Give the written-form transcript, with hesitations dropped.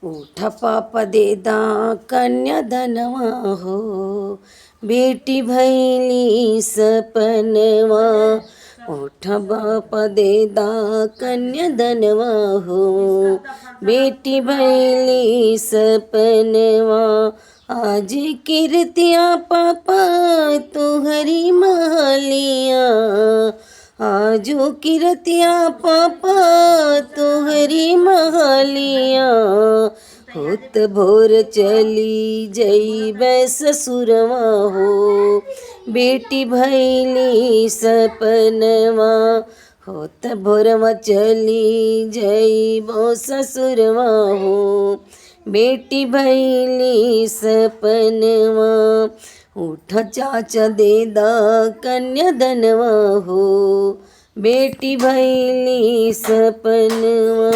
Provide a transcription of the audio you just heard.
उठ पाप देदा कन्याधनवा हो, बेटी भैली सपनवा। उठ बाप देदा कन्याधनवा हो, बेटी भैली सपनवा। आज कीर्तिया पापा तुहरी महलिया, आजो कीर्तिया पापा तुहरी महलिया। होत भोर चली जइबै ससुरवा हो, बेटी भैली सपनवा। होत भोरवा चली जइबो ससुरवा हो, बेटी भैली सपनवा। उठ चाचा देदा कन्याधनवा हो, बेटी भैली सपनवा।